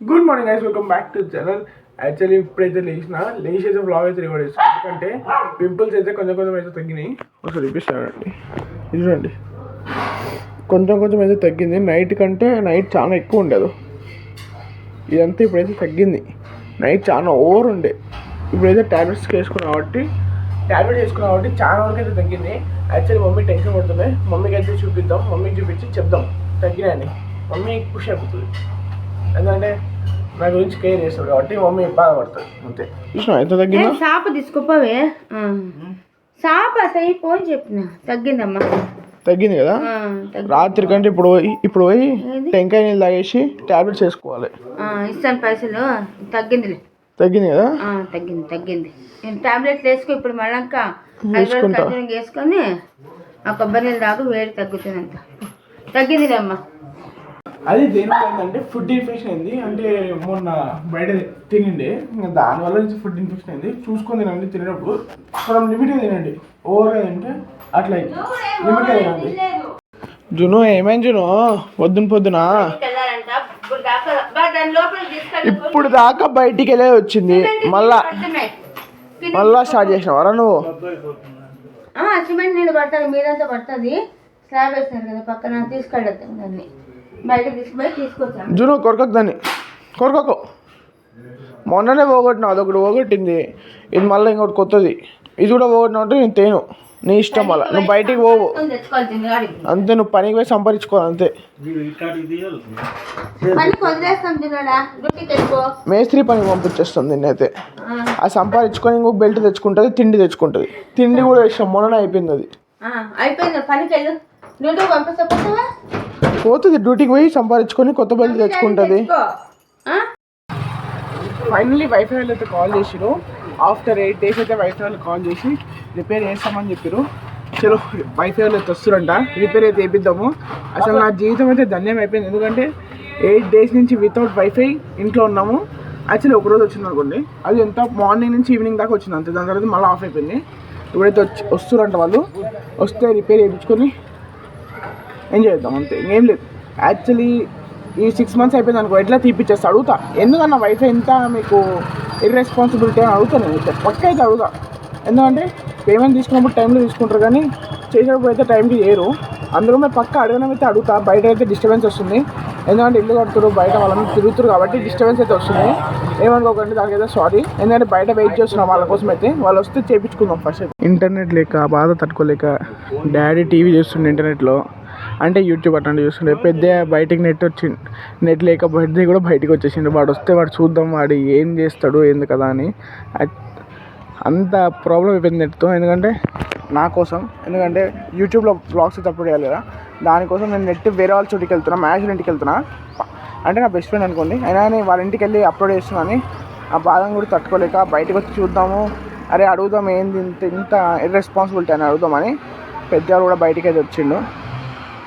Good morning guys, welcome back to channel. Actually ఇప్పుడైతే లేచేసి vlog అయితే record చేస్తాను. ఎందుకంటే పింపుల్స్ అయితే కొంచెం అయితే తగ్గినాయి. ఒకసారి చూపిస్తానండి, ఇది చూడండి, కొంచెం అయితే తగ్గింది. నైట్ కంటే నైట్ చాలా ఎక్కువ ఉండదు. ఇదంతా ఇప్పుడైతే తగ్గింది. నైట్ చాలా ఓవర్ ఉండే. ఇప్పుడైతే ట్యాబ్లెట్స్ వేసుకున్నాం కాబట్టి చాలా వరకు అయితే తగ్గింది. యాక్చువల్లీ మమ్మీ టెన్షన్ పడుతుంది. మమ్మీకి అయితే చూపిద్దాం, మమ్మీకి చూపించి చెప్దాం తగ్గినాయని. మమ్మీ ఖుషి అయిపోతుంది, ఎందుకంటే నా గురించి కేర్ చేస్తాడు కాబట్టి మమ్మీ బాధపడుతుంది. అంతే. చూసినా ఎంత తగ్గిందో. సాప తీసుకోపోవే, సాప పోని చెప్పిన తగ్గిందమ్మా. తగ్గింది కదా. రాత్రి కంటే ఇప్పుడు పోయి టెంకాయ నీళ్ళు తాగేసి టాబ్లెట్స్ వేసుకోవాలి. ఇస్తాను పైసలు. తగ్గింది కదా. తగ్గింది. నేను టాబ్లెట్లు వేసుకో. ఇప్పుడు మళ్ళీ వేసుకొని ఆ కొబ్బరి నీళ్ళు తాగు, వేడి తగ్గుతుంది. తగ్గిందిలే అమ్మా. అది దేనివల్ల ఏంటంటే ఫుడ్ ఇన్ఫెక్షన్ అయింది. అంటే మొన్న బయట తినండి, ఇంకా దానివల్ల ఫుడ్ ఇన్ఫెక్షన్ అయింది. చూసుకొని తినండి. తినేటప్పుడు మనం లిమిట్గా తినండి. ఓవర్గా తింటే అట్లా లిమిట్గా తినండి. జును ఏమైంది జును? పొద్దున ఇప్పుడు దాకా బయటికి వెళ్ళే వచ్చింది, మళ్ళా స్టార్ట్ చేసినావరా నువ్వు? సిమెంట్ నీళ్ళు పడుతుంది, మీరంతా పడుతుంది. స్లాబ్ వేసినారు కదా పక్కన, తీసుకెళ్ళొద్దాం దాన్ని బయట తీసుకొచ్చాను. జును కొరకకు దాన్ని, కొరకకు. మొన్ననే పోగొట్టినావు, అదొకటి పోగొట్టింది. ఇది మళ్ళీ ఇంకోటి కొత్తది. ఇది కూడా పోగొట్టినా అంటే నేను తేను, నీ ఇష్టం. మళ్ళీ నువ్వు బయటికి పోవు అంతే. నువ్వు పనికి పోయి సంపాదించుకోవాలి అంతే. మేస్త్రి పనికి పంపించేస్తుంది నిన్నైతే. అది సంపాదించుకొని ఇంకొక బెల్ట్ తెచ్చుకుంటుంది, తిండి తెచ్చుకుంటుంది. తిండి కూడా ఇష్టం, మొన్ననే అయిపోయింది అది. పోతుంది డ్యూటీకి పోయి సంపాదించుకొని కొత్త బెల్ట్ తెచ్చుకుంటుంది. ఫైనల్లీ వైఫై వాళ్ళు అయితే కాల్ చేసిరు. ఆఫ్టర్ 8 days అయితే వైఫై వాళ్ళు కాల్ చేసి రిపేర్ చేస్తామని చెప్పారు. చలో వైఫై వాళ్ళు అయితే వస్తురంట, రిపేర్ అయితే వేయిద్దాము. అసలు నా జీవితం అయితే ధన్యం అయిపోయింది. ఎందుకంటే 8 days నుంచి వితౌట్ వైఫై ఇంట్లో ఉన్నాము. యాక్చువల్లీ ఒకరోజు వచ్చింది అనుకోండి, అది ఎంత మార్నింగ్ నుంచి ఈవినింగ్ దాకా వచ్చింది అంతే. దాని తర్వాత మళ్ళీ ఆఫ్ అయిపోయింది. ఇప్పుడైతే వస్తురంట వాళ్ళు. వస్తే రిపేర్ చేయించుకొని ఏం చేద్దాం అంతే, ఇంకేం లేదు. యాక్చువల్లీ ఈ 6 months అయిపోయింది అనుకో, ఎట్లా తీపిచ్చేస్తా అడుగుతా. ఎందుకన్నా వైఫై ఎంత మీకు ఇర్రెస్పాన్సిబిలిటీ అని అడుగుతాను నేను. పక్క అయితే అడుగుతా. ఎందుకంటే పేమెంట్ తీసుకున్నప్పుడు టైంలో తీసుకుంటారు, కానీ చేసేటప్పుడు అయితే టైంకి చేయరు. అందులో మేము పక్క అడగడం అయితే అడుగుతా. బయట అయితే డిస్టర్బెన్స్ వస్తుంది, ఎందుకంటే ఇల్లు కడుతున్నారు, బయట వాళ్ళని తిరుగుతారు కాబట్టి డిస్టర్బెన్స్ అయితే వస్తుంది. ఏమనుకోకండి, దానికి అయితే సారీ. ఎందుకంటే బయట వెయిట్ చేస్తున్నాం వాళ్ళ కోసం అయితే. వాళ్ళు వస్తే చేయించుకుందాం ఫస్ట్ అయితే. ఇంటర్నెట్ లేక బాధ తట్టుకోలేక డాడీ టీవీ చూస్తుండే ఇంటర్నెట్లో, అంటే యూట్యూబ్ అట్లాంటి చూస్తుండే. పెద్ద బయటికి నెట్ లేక బయట కూడా బయటికి వచ్చేసిండు. వాడు వస్తే వాడు చూద్దాం వాడు ఏం చేస్తాడు ఏంది కదా అని. అంత ప్రాబ్లం అయిపోయింది నెట్తో. ఎందుకంటే నా కోసం, ఎందుకంటే యూట్యూబ్లో బ్లాగ్స్ అయితే అప్లోడ్ చేయాలి కదా, దానికోసం నేను నెట్ వేరే వాళ్ళ చోటికి వెళ్తున్నా, మ్యాచ్ల ఇంటికి వెళ్తున్నా. అంటే నా బెస్ట్ ఫ్రెండ్ అనుకోండి, అయినా వాళ్ళ ఇంటికి వెళ్ళి అప్లోడ్ చేస్తున్నాను. ఆ బాధను కూడా తట్టుకోలేక బయటకు వచ్చి చూద్దాము, అరే అడుగుదాం ఏంది ఇంత ఇర్రెస్పాన్సిబిలిటీ అని అడుగుదామని పెద్దవాళ్ళు కూడా బయటికి అయితే వచ్చిండు.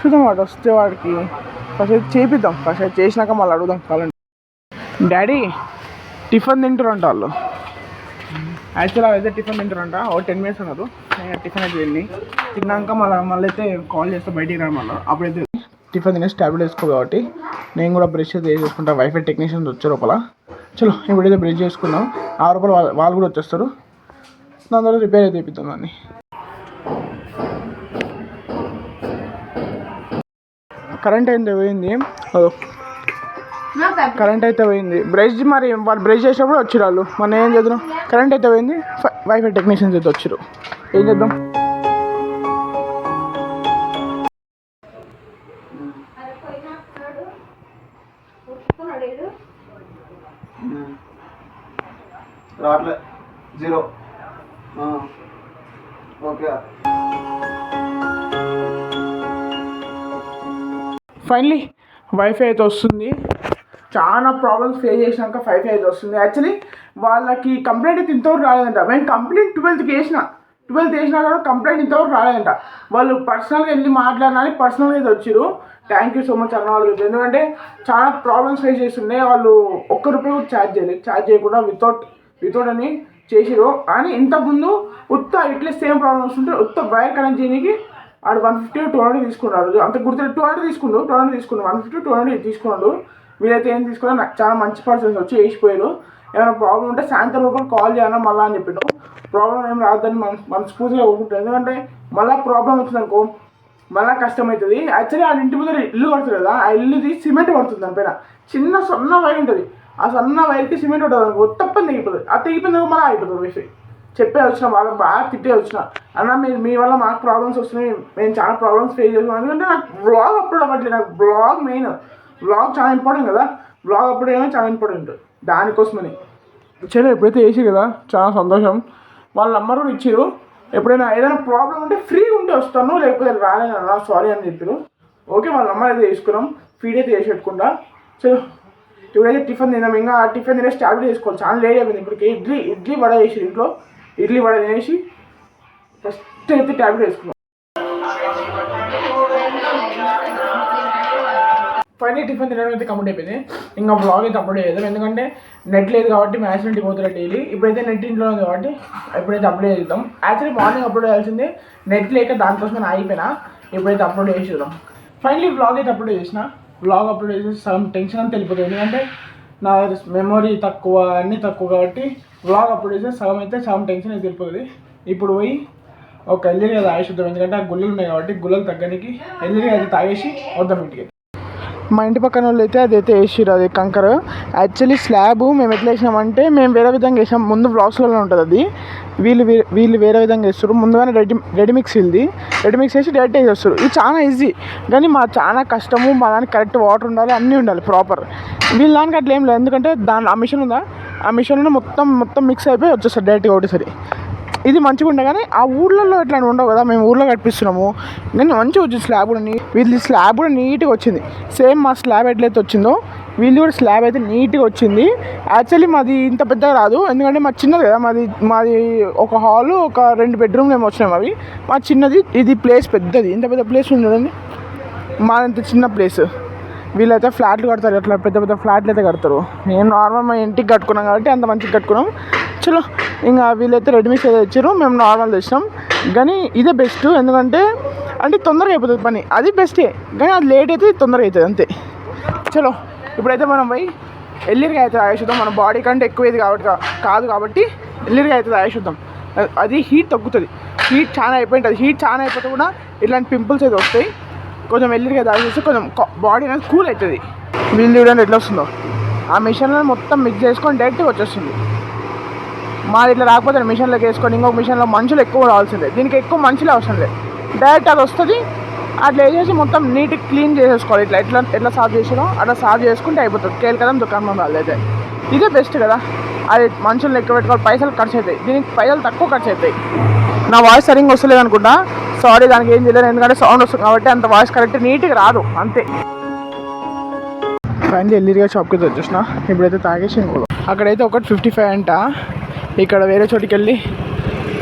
చూద్దాం వాడు వస్తే వాడికి ఫస్ట్ అయితే చేపిద్దాం. ఫస్ట్ అయితే చేసినాక మళ్ళీ అడుగుదాం కావాలంటే. డాడీ టిఫిన్ తింటారంట వాళ్ళు. యాక్చువల్గా అయితే టిఫిన్ తింటారంట. ఓ 10 minutes అన్నారు. టిఫిన్ అయితే తిన్నాక మళ్ళీ అయితే కాల్ చేస్తే బయటికి రాను. మళ్ళీ అప్పుడైతే టిఫిన్ తినేసి ట్యాబ్లెట్ వేసుకో కాబట్టి నేను కూడా బ్రష్ అయితే చేసుకుంటా. వైఫై టెక్నీషియన్స్ వచ్చారు లోపల. చలో ఇప్పుడైతే బ్రష్ చేసుకున్నాం. 6 రూపాయలు వాళ్ళు కూడా వచ్చేస్తారు. దాని తర్వాత రిపేర్ అయితే తెప్పిద్దాం దాన్ని. కరెంట్ అయితే పోయింది, కరెంట్ అయితే పోయింది. బ్రష్ మరి వాళ్ళు బ్రష్ చేసినప్పుడు వచ్చారు వాళ్ళు. మనం ఏం చేద్దాం, కరెంట్ అయితే పోయింది. వైఫై టెక్నీషియన్స్ అయితే వచ్చారు. ఏం చేద్దాం. రాట్లే 0 ఓకే. ఫైనలీ వైఫై అయితే వస్తుంది. చాలా ప్రాబ్లమ్స్ ఫేస్ చేసినాక వైఫై అయితే వస్తుంది. యాక్చువల్లీ వాళ్ళకి కంప్లైంట్ అయితే ఇంతవరకు రాలేదంట. మేము కంప్లైంట్ 12th వేసినా కూడా కంప్లైంట్ ఇంతవరకు రాలేదంట. వాళ్ళు పర్సనల్గా వెళ్ళి మాట్లాడినాలని పర్సనల్గా అయితే వచ్చారు. థ్యాంక్ యూ సో మచ్ అన్న వాళ్ళకి. ఎందుకంటే చాలా ప్రాబ్లమ్స్ ఫేస్ చేస్తుండే. వాళ్ళు ₹1 కూడా ఛార్జ్ చేయకుండా వితౌట్ అని చేసిరు. కానీ ఇంతకుముందు ఉత్త ఇట్లా సేమ్ ప్రాబ్లమ్స్ ఉంటే ఉత్త వైర్ కనెక్ట్ చేయడానికి వాడు 150 200 తీసుకున్నాడు. అంత గుర్తు 200 తీసుకున్నాడు. 150 200 తీసుకున్నాడు. వీళ్ళైతే ఏం తీసుకోవాలి, నాకు చాలా మంచి పర్సన్స్ వచ్చి వేసిపోయారు. ఏమైనా ప్రాబ్లం ఉంటే సాయంత్రం లోపల కాల్ చేయాలా మళ్ళీ అని చెప్పాడు. ప్రాబ్లం ఏం రాదని మనస్ఫూర్తిగా ఒప్పుకుంటాను. ఎందుకంటే మళ్ళీ ప్రాబ్లం వచ్చిందనుకో మళ్ళీ కష్టమవుతుంది. యాక్చువల్లీ ఆ ఇంటి ముందర ఇల్లు కడుతుంది కదా, ఆ ఇల్లుది సిమెంట్ పడుతుంది దానిపైన. చిన్న సన్న వైర్ ఉంటుంది, ఆ సన్న వైర్కి సిమెంట్ ఉంటుంది అనుకో తప్పని తెగిపోతుంది. ఆ తెగిపోయింది మళ్ళీ అయిపోతుంది వైఫై. చెప్పే వచ్చిన వాళ్ళకి బాగా తిట్టే వచ్చిన అన్న మీ వల్ల మాకు ప్రాబ్లమ్స్ వస్తున్నాయి, మేము చాలా ప్రాబ్లమ్స్ ఫేస్ చేస్తున్నాం. ఎందుకంటే నాకు బ్లాగ్ అప్లోడ్ అవ్వట్లేదు. నాకు బ్లాగ్ మెయిన్, బ్లాగ్ చాలా ఇంపార్టెంట్ కదా, బ్లాగ్ అప్లోడ్ చేయడం చాలా ఇంపార్టెంట్. దానికోసమని సరే ఎప్పుడైతే వేసి కదా చాలా సంతోషం. వాళ్ళ నెంబర్ కూడా ఇచ్చారు. ఎప్పుడైనా ఏదైనా ప్రాబ్లం ఉంటే ఫ్రీగా ఉంటే వస్తాను, లేకపోతే రాలేను అన్న సారీ అని చెప్పారు. ఓకే వాళ్ళ నెంబర్ అయితే తీసుకున్నాం, ఫీడ్ అయితే చేసి పెట్టుకుంటా. సో ఇప్పుడైతే టిఫిన్ తిన్నాం. ఇంకా ఆ టిఫిన్ తినేసి ట్యాబ్లెట్ వేసుకోవాలి, చాలా లేట్ అయిపోయింది. ఇప్పటికి ఇడ్లీ వడ వేసి ఇంట్లో ఇడ్లీ వడ తినేసి ఫస్ట్ అయితే ట్యాబ్లెట్ వేసుకున్నాం. ఫైనల్ టిఫిన్ తినడం అయితే కంప్లీట్ అయిపోయింది. ఇంకా బ్లాగ్ అయితే అప్లోడ్ చేద్దాం, ఎందుకంటే నెట్ లేదు కాబట్టి మ్యాచ్ నుండి పోతారు డైలీ. ఇప్పుడైతే నెట్ ఇంట్లో ఉంది కాబట్టి ఇప్పుడైతే అప్లోడ్ చేద్దాం. యాక్చువల్లీ మార్నింగ్ అప్లోడ్ చేయాల్సిందే, నెట్ లేక దానికోసం నేను అయిపోయినా. ఇప్పుడైతే అప్లోడ్ చేసేద్దాం. ఫైనలీ బ్లాగ్ అయితే అప్లోడ్ చేసిన. బ్లాగ్ అప్లోడ్ చేసి సగం టెన్షన్ అంతా వెళ్ళిపోతుంది, ఎందుకంటే నా మెమొరీ తక్కువ అన్నీ తక్కువ కాబట్టి బ్లాగ్ అప్లోడ్ చేస్తే సగం టెన్షన్ అయితే వెళ్ళిపోతుంది. ఇప్పుడు పోయి ఒక ఎల్లిగా తాగేసిద్దాం, ఎందుకంటే ఆ గుళ్ళలు ఉన్నాయి కాబట్టి గుళ్ళలు తగ్గడానికి ఎల్లిగా అయితే తాగేసి వద్దాం ఇంటికి. మా ఇంటి పక్కన వాళ్ళు అయితే అదైతే వేసిరు, అది కంకర. యాక్చువల్లీ స్లాబ్ మేము ఎట్లా వేసినామంటే మేము వేరే విధంగా వేసాం. ముందు బ్లాక్స్లలో ఉంటుంది అది, వీళ్ళు వేరే విధంగా వేస్తారు. ముందుగానే రెడీ మిక్స్ వేసి డైరెక్ట్ వేసేస్తారు. ఇది చాలా ఈజీ, కానీ మా చాలా కష్టము. మా దానికి కరెక్ట్ వాటర్ ఉండాలి, అన్నీ ఉండాలి ప్రాపర్. వీళ్ళ దానికి అట్లా ఏం లేదు, ఎందుకంటే ఆ మిషన్ ఉందా, ఆ మిషన్లో మొత్తం మిక్స్ అయిపోయి వచ్చేస్తారు డైరెక్ట్గా ఒకటేసరి. ఇది మంచిగా ఉండే, కానీ ఆ ఊర్లలో ఎట్లా ఉండవు కదా, మేము ఊర్లో కట్టిస్తున్నాము. కానీ మంచిగా వచ్చింది స్లాబ్ కూడా. వీళ్ళ స్లాబ్ కూడా నీట్గా వచ్చింది, సేమ్ మా స్లాబ్ ఎట్లయితే వచ్చిందో వీళ్ళు కూడా స్లాబ్ అయితే నీట్గా వచ్చింది. యాక్చువల్లీ మాది ఇంత పెద్దగా రాదు, ఎందుకంటే మా చిన్నది కదా, మాది ఒక హాలు ఒక 2 బెడ్రూమ్లు ఏమో వచ్చినాము అవి. మా చిన్నది, ఇది ప్లేస్ పెద్దది, ఇంత పెద్ద ప్లేస్ ఉంది చూడండి. మాదంత చిన్న ప్లేస్. వీళ్ళైతే ఫ్లాట్లు కడతారు, అట్లా పెద్ద ఫ్లాట్లు అయితే కడతారు. నేను నార్మల్ మా ఇంటికి కట్టుకున్నాం కాబట్టి అంత మంచిగా కట్టుకున్నాం. చలో ఇంకా వీళ్ళైతే రెడీమేడ్స్ అయితే ఇచ్చారు, మేము నార్మల్ తెచ్చినాం. కానీ ఇదే బెస్ట్, ఎందుకంటే తొందరగా అయిపోతుంది పని. అది బెస్టే, కానీ అది లేట్ అయితే తొందరగా అవుతుంది అంతే. చలో ఇప్పుడైతే మనం పోయి ఎల్లిరిగా అయితే తాగేసుద్దాం. మన బాడీ కంటే ఎక్కువ ఇది కాదు కాబట్టి ఎల్లిరిగా అయితే తాగేసుద్దాం. అది హీట్ తగ్గుతుంది. హీట్ చాలా అయిపోయింటుంది. హీట్ చాలా అయిపోతే కూడా ఇలాంటి పింపుల్స్ అయితే వస్తాయి. కొంచెం ఎల్లిరిగా తాగేస్తే కొంచెం బాడీ అనేది కూల్ అవుతుంది. వీళ్ళు చూడండి ఎట్లా వస్తుందో, ఆ మిషన్లో మొత్తం మిక్స్ చేసుకొని డైరెక్ట్గా వచ్చేస్తుంది. మాది ఇట్లా రాకపోతే మిషన్లోకి వేసుకొని ఇంకొక మిషన్లో మనుషులు ఎక్కువ రావాల్సిందే. దీనికి ఎక్కువ మనుషులు అవసరం లేదు, డైరెక్ట్ అది వస్తుంది. అట్లా వేసేసి మొత్తం నీట్గా క్లీన్ చేసేసుకోవాలి. ఎట్లా సాఫ్ చేసినో అట్లా సాఫ్ చేసుకుంటే అయిపోతుంది. కేల్కదం దుకాణం వాళ్ళైతే ఇదే బెస్ట్ కదా. అది మనుషులను ఎక్కువ పెట్టుకోవాలి, పైసలు ఖర్చు అవుతాయి. దీనికి పైసలు తక్కువ ఖర్చు అవుతాయి. నా వాయిస్ సరిగ్గా వస్తలేదు అనుకుంటా, సారీ, దానికి ఏం చేయలేదు, ఎందుకంటే సౌండ్ వస్తుంది కాబట్టి అంత వాయిస్ కరెక్ట్ నీట్గా రాదు అంతే. ఫైనల్లీ ఎల్లిరిగా షాప్కి అయితే వచ్చేసిన. ఇప్పుడైతే తాగేసి అక్కడైతే ఒకటి 55 అంట. ఇక్కడ వేరే చోటికి వెళ్ళి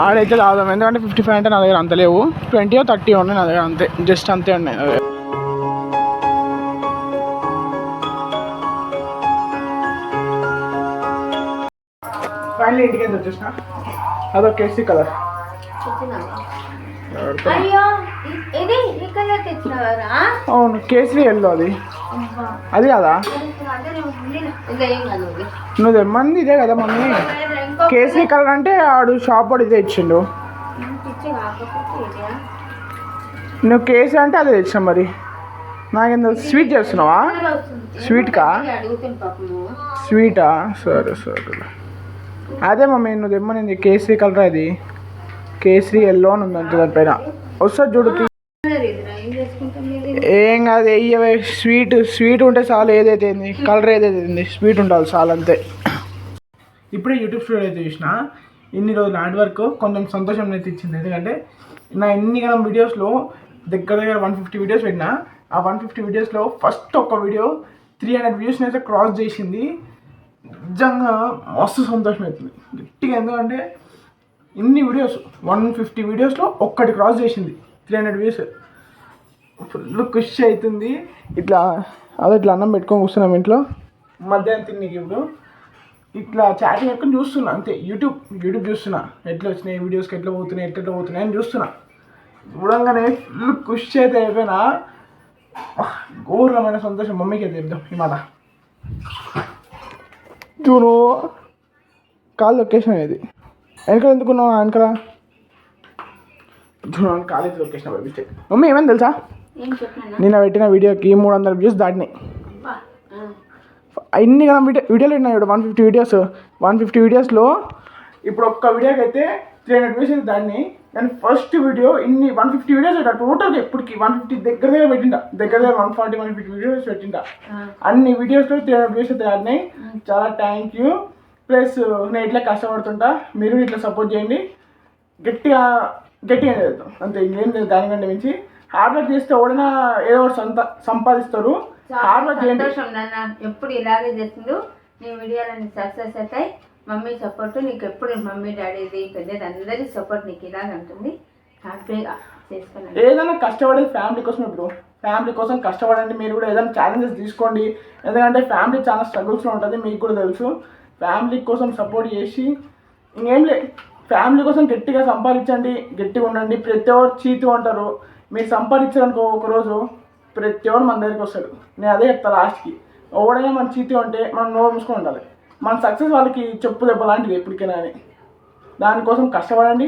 ఆడైతే తాగుదాం, ఎందుకంటే 55 అంటే నా దగ్గర అంత లేవు. 20 or 30 ఉన్నాయి నా దగ్గర, అంతే, జస్ట్ అంతే ఉన్నాయి. ఫైనల్లీ ఇంటికి అయితే వచ్చేసిన. అదో కేసీ కలర్. అవును, కేసరి ఎల్లో అది కదా. నువ్వు తెమ్మంది ఇదే కదా మమ్మీ. కేసరి కలర్ అంటే ఆడు షాప్ వాడు ఇదే ఇచ్చిండు. నువ్వు కేసరి అంటే అదే తెచ్చా. మరి నాకేందో స్వీట్ చేస్తున్నావా? స్వీటా? సరే. అదే మమ్మీ నువ్వు తెమ్మనింది కేసరి కలర్. అది కేసరి ఎల్లో అని ఉంది అంతే, దానిపైన వస్తుంది చూడు. ఏం కాదు, వెయ్యవే. స్వీట్ ఉంటే చాలు, ఏదైతే కలర్ ఏదైతే స్వీట్ ఉండాలి చాలు అంతే. ఇప్పుడే యూట్యూబ్ స్టూడియో అయితే చూసిన. ఇన్ని రోజులు హార్డ్ వర్క్ కొంచెం సంతోషం అయితే ఇచ్చింది. ఎందుకంటే నా ఇన్ని గణం వీడియోస్లో దగ్గర 150 వీడియోస్ పెట్టినా. ఆ 150 వీడియోస్లో ఫస్ట్ ఒక వీడియో 300 వ్యూస్ని అయితే క్రాస్ చేసింది. నిజంగా మస్తు సంతోషం అవుతుంది గట్టిగా. ఎందుకంటే ఇన్ని వీడియోస్ 150 వీడియోస్లో ఒక్కటి క్రాస్ చేసింది 300 వ్యూస్. ఫుల్ ఖుషి అవుతుంది. ఇట్లా అన్నం పెట్టుకొని కూర్చున్నాం ఇంట్లో. మధ్యాహ్నం తిన్నీకి ఇప్పుడు ఇట్లా చాటింగ్ పెట్టుకొని చూస్తున్నా అంతే. యూట్యూబ్ చూస్తున్నా, ఎట్లా వచ్చినాయి వీడియోస్కి, ఎట్లా పోతున్నాయి అని చూస్తున్నా. చూడంగానే ఫుల్ ఖుషి అయితే అయిపోయినా. ఘోరమైన సంతోషం. మమ్మీకి అయితే చెప్దాం ఈ మాట. చూడు కాల్ లొకేషన్ ఇది వెనకాల ఎందుకున్నావు వెనకాల చూడండి college location by mistake. Mummy ఏమైంది తెలుసా, ఏం చెప్పినా నిన్న పెట్టిన వీడియోకి 300 వ్యూస్ దాటినాయి. ఇన్ని వీడియోలు ఉన్నాయి ఇప్పుడు 150 వీడియోస్. 150 వీడియోస్లో ఇప్పుడు ఒక్క వీడియోకి అయితే 300 వ్యూస్ అయితే దాటినాయి. కానీ ఫస్ట్ వీడియో ఇన్ని 150 వీడియోస్ పెట్టా టోటల్గా ఎప్పటికి 150 దగ్గర పెట్టిండా, దగ్గర 140-150 వీడియోస్ పెట్టిండా. అన్ని వీడియోస్లో 300 వ్యూస్ అయితే దాటినాయి. చాలా థ్యాంక్ యూ. ప్లస్ నేను ఇట్లా కష్టపడుతుంటా, మీరు ఇట్లా సపోర్ట్ చేయండి. గట్టిగా వెళ్తాం అంతే, ఇంకేం లేదు. దానికంటే మించి హార్డ్ వర్క్ చేస్తే ఎవడైనా ఏదో ఒకటి సంపాదిస్తారు. హార్డ్ వర్క్ చేయండి. సంతోషం నాన్న, ఎప్పుడు ఇలాగే చేస్తుండు. నీ వీడియోలన్నీ సక్సెస్ అవుతాయి. మమ్మీ సపోర్ట్ నీకు ఎప్పుడు, మమ్మీ డాడీది పెద్దది అందరి సపోర్ట్ నీకు ఇలాగ ఉంటుంది. హ్యాపీగా చేసుకున్నాను. ఏదైనా కష్టపడేది ఫ్యామిలీ కోసం. ఇప్పుడు ఫ్యామిలీ కోసం కష్టపడండి. మీరు కూడా ఏదైనా ఛాలెంజెస్ తీసుకోండి. ఎందుకంటే ఫ్యామిలీ చాలా స్ట్రగుల్స్లో ఉంటుంది, మీకు కూడా తెలుసు. ఫ్యామిలీ కోసం సపోర్ట్ చేసి ఇంకేం లేదు, ఫ్యామిలీ కోసం గట్టిగా సంపాదించండి, గట్టిగా ఉండండి. ప్రతి ఒక్కరు చీతు అంటారు. మీరు సంపాదించారనుకో ఒకరోజు ప్రతి ఒక్కరు మన దగ్గరికి వస్తాడు. నేను అదే చెప్తాను లాస్ట్కి. ఎవడైనా మన చీతు అంటే మనం నోరు మూసుకొని ఉండాలి. మన సక్సెస్ వాళ్ళకి చెప్పు దెబ్బ లాంటిది ఎప్పటికైనా అని. దానికోసం కష్టపడండి,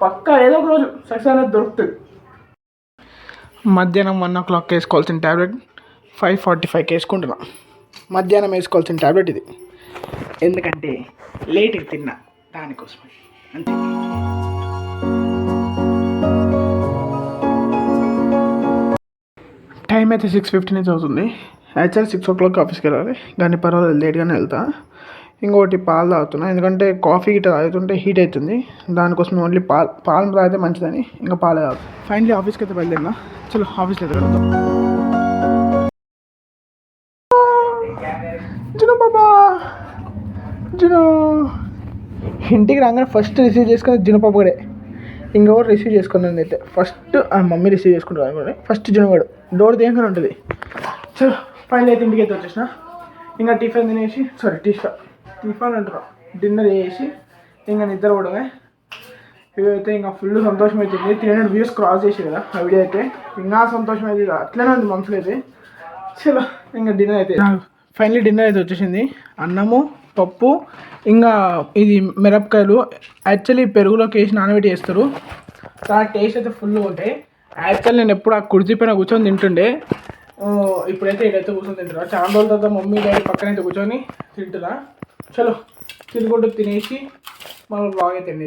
పక్కా ఏదో ఒక రోజు సక్సెస్ అనేది దొరుకుతుంది. మధ్యాహ్నం 1 o'clock వేసుకోవాల్సిన ట్యాబ్లెట్ 5:45కి వేసుకుంటున్నా. మధ్యాహ్నం వేసుకోవాల్సిన ట్యాబ్లెట్ ఇది, ఎందుకంటే లేట్గా తిన్నా దానికోసం అంతే. టైం అయితే 6:15 అవుతుంది. యాక్చువల్లీ 6 o'clock ఆఫీస్కి వెళ్ళాలి, కానీ పర్వాలేదు లేట్గానే వెళ్తా. ఇంకోటి పాలు తాగుతున్నా, ఎందుకంటే కాఫీ గిట్ట తాగుతుంటే హీట్ అవుతుంది. దానికోసం ఓన్లీ పాలు తాగితే మంచిదని ఇంకా పాలే తాగుతాం. ఫైనలీ ఆఫీస్కి అయితే బయలుదేరినా. చలో ఆఫీస్లో అయితే వెళ్తాం. జును బాబా, జును ఇంటికి రాగానే ఫస్ట్ రిసీవ్ చేసుకుని జునుపాపగడే. ఇంకెవరు రిసీవ్ చేసుకున్నాను అయితే ఫస్ట్ మమ్మీ రిసీవ్ చేసుకుంటాను అనుకోండి. ఫస్ట్ జునుగాడు డోర్ దేనికనే ఉంటుంది. సో ఫైనల్ అయితే ఇంటికి అయితే వచ్చేసిన. ఇంకా టిఫిన్ తినేసి టిఫిన్ అంటారు డిన్నర్ చేసి ఇంకా నిద్ర పోవడమే. ఇదైతే ఇంకా ఫుల్ సంతోషం అవుతుంది. 300 వ్యూస్ క్రాస్ చేసి కదా ఆ వీడియో అయితే, ఇంకా సంతోషం అవుతుంది. అట్లనే ఉంది మనసులో అయితే. చలో ఇంకా డిన్నర్ అయితే ఫైనలీ డిన్నర్ అయితే వచ్చేసింది. అన్నము, పప్పు, ఇంకా ఇది మిరపకాయలు. యాక్చువల్లీ పెరుగులోకి వేసి నానబెట్టి వేస్తారు. చాలా టేస్ట్ అయితే ఫుల్గా ఉంటాయి. యాక్చువల్లీ నేను ఎప్పుడు ఆ కుర్చీ పైన కూర్చొని తింటుండే. ఇప్పుడైతే ఇక్కడైతే కూర్చొని తింటున్నా. చాలా రోజుల తర్వాత మమ్మీ డాడీ పక్కన అయితే కూర్చొని తింటున్నా. చలో తినుకుంటూ తినేసి మనం బాగా తిండి.